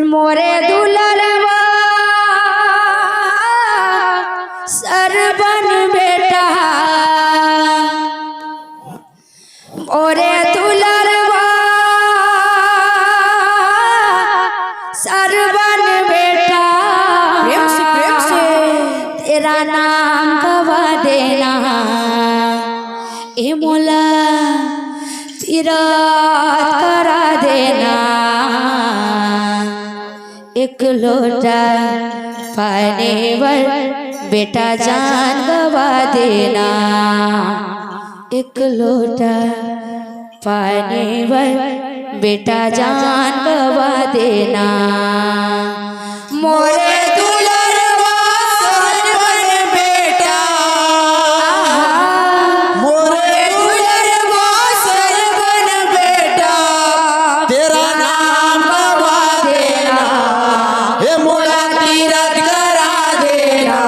मोरे दुलरवा सरबन बेटा मोरे दुलरवा सरबन बेटा प्रेम से तेरा नाम गवा देना ए मोला तेरा करा देना एक लोटा पाने पर बेटा जान गवा देना एक लोटा पाने पर बेटा जान गवा देना मोरे दुलरवा सरबन बेटा मोरे दुलरवा सरबन बेटा तेरा नाम गवा देना हे मोला तीरथ करा देना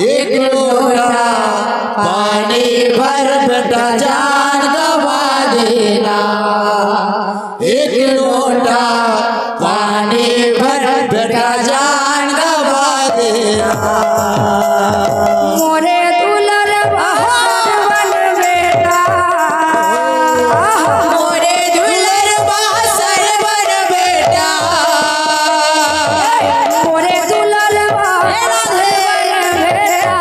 एक लोटा पानी भर बेटा जान गवा देना एक लोटा पानी भर बेटा जान गवा देना मोरे दुलरवा सरबन बेटा मोरे दुलरवा सरबन बेटा मोरे दुलरवा सरबन बेटा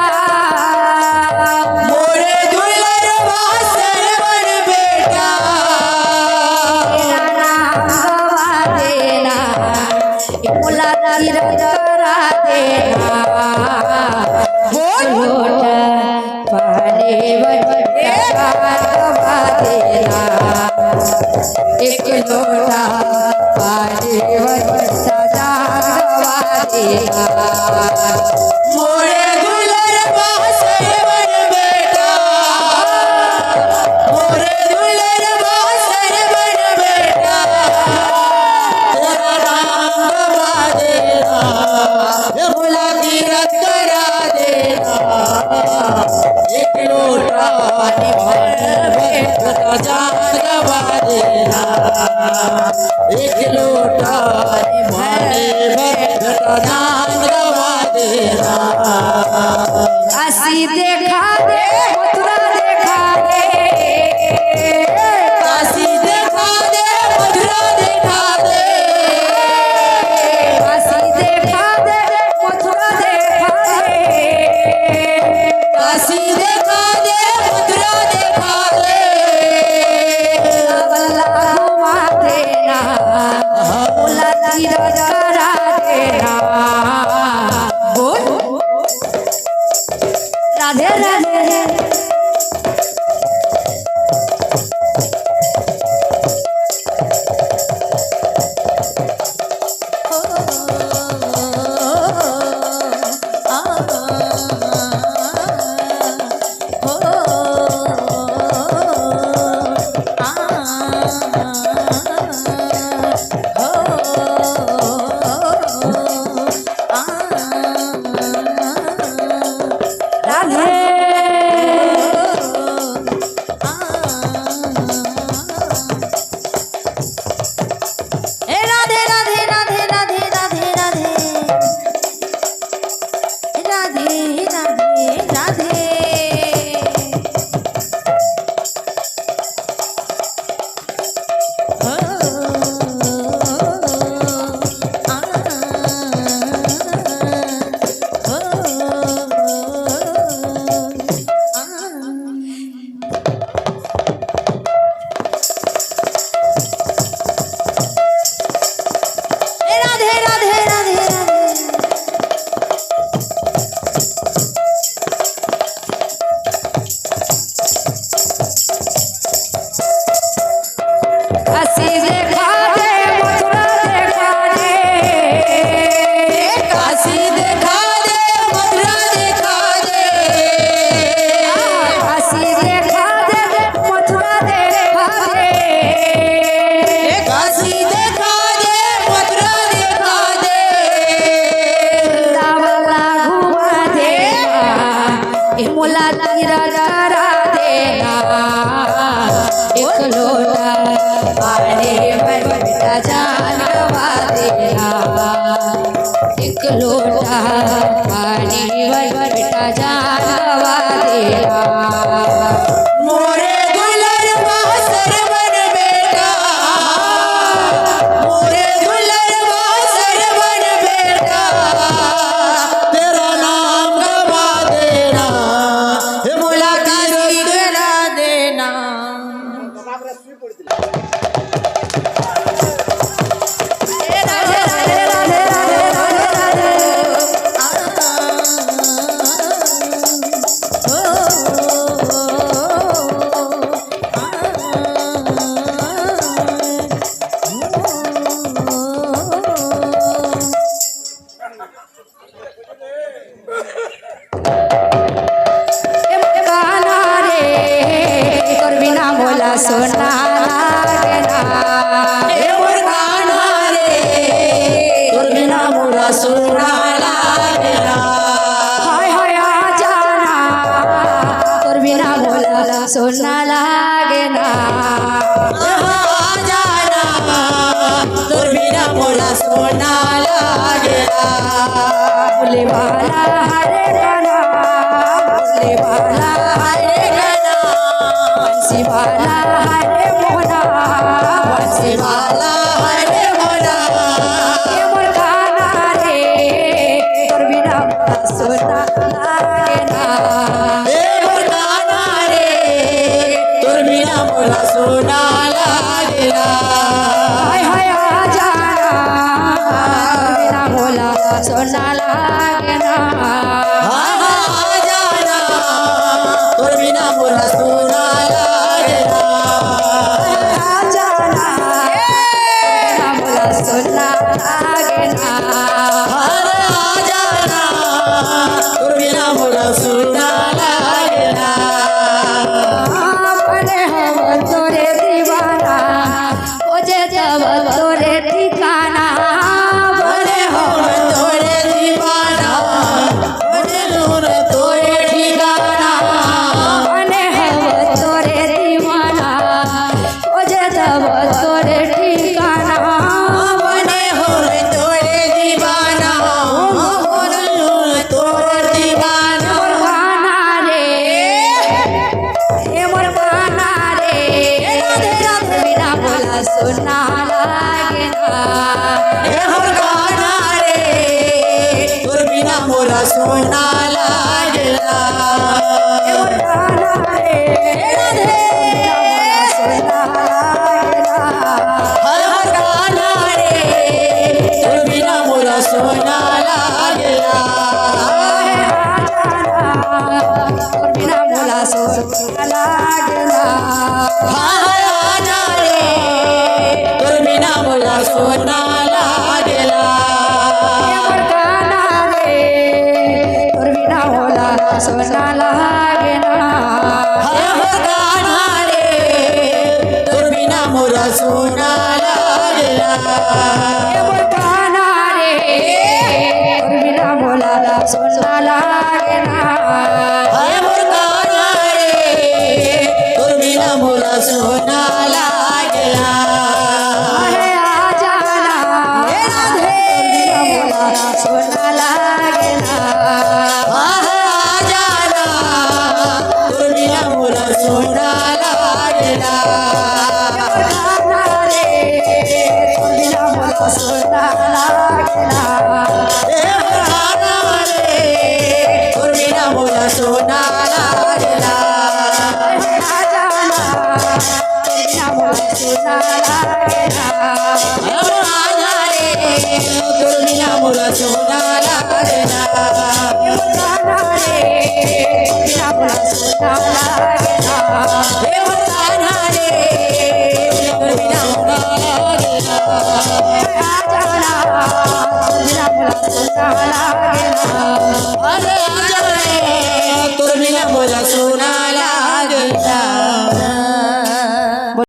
मोरे दुलरवा सरबन बेटा तेरा नाम गवा देना मोला तीरथ करा देना लोटा पाने बेटा गवा देना एक लोटा पाने बेटा गवा देना मोरे दुलरवा सरबन बेटा मोरे दुलरवा सरबन बेटा तेरा नाम गवा देना हे भोला तीरथ करा देना एक लोटा पानी भर बेटा जान गवा देना एक लोटा पानी भर बेटा जान गवा देना काशी देखा दे मथुरा देखा दे काशी देखा दे मथुरा देखा दे काशी देखा दे मथुरा देखा दे काशी देखा दे मथुरा देखा दे अल्लाह घुमा देना मोला तीरथ करा देना बोल राधे राधे राधे देना एक लोटा पानी बेटा जानवा देना मोरे दुलरवा सरवन बेटा मोरे दुलरवा सरवन बेटा तेरा नाम गवा देना हे मुलाकात करा देना राधे राधे राधे राधे राधे गाना रे तोर बिना बोला सोना लागना हे मोर गाना रे तोर बिना मोरा सोना लागना हाय हाय आ जाना तोर बिना बोला सोना लागना जाना तोर बिना मोरा सोना लागना बोले वाला हरे गाना बोले वाला हरे गाना बंसी वाला हरे मोना बंसी वाला हरे मोरा ये मोर गाना रे तोर बिना बोला सोना लागना हे मोर गाना रे तोर बिना मोरा सोना लागना हाय हाय आ जाना बिना बोला सोना लागना जाना तोर बिना मोरा सोना लागना आ जाना बिना बोला सोना लागना जाना तोर बिना मोरा सोना लागना अपने हम तोरे दीवाना ओ जे जब तोरे ठिकाना बने हम तोरे दीवाना बने नूर तोरे ठिकाना अपने हम तोरे दीवाना ओ जे जब तोरे ठिकाना बने हम तोरे दीवाना बने नूर तोरे दीवाना मोर गाना रे ए मोर गाना रे राधे राधे बिना बोला सोना लागना हे मोर गाना रे तोर बिना मोरा सोना लागना ए मोर गाना रे राधे बिना बोला सोना लागना हर हर गाना रे तोर बिना मोरा सोना लागना और बिना बोला सोना लागना हर आना रे तोर बिना मोरा सोना लागना मोर गाना रे और बिना बोला सोना लागना हर हर गाना रे तोर बिना मोरा सोना लागना मोर गाना रे और बिना बोला सोना लागना हर मोर गाना रे तोर बिना मोरा सोना लागना अरे आ जाना राधे बिना बोला सोना लागना जाना तोर बिना मोरा सोना लागना गाना रे और बिना बोला सोना लागना हे गाना रे तोर बिना मोरा सोना लागना आ जाना बिना बोला सोना लागना गाना रे तोर बिना मोरा सोना लागना गाना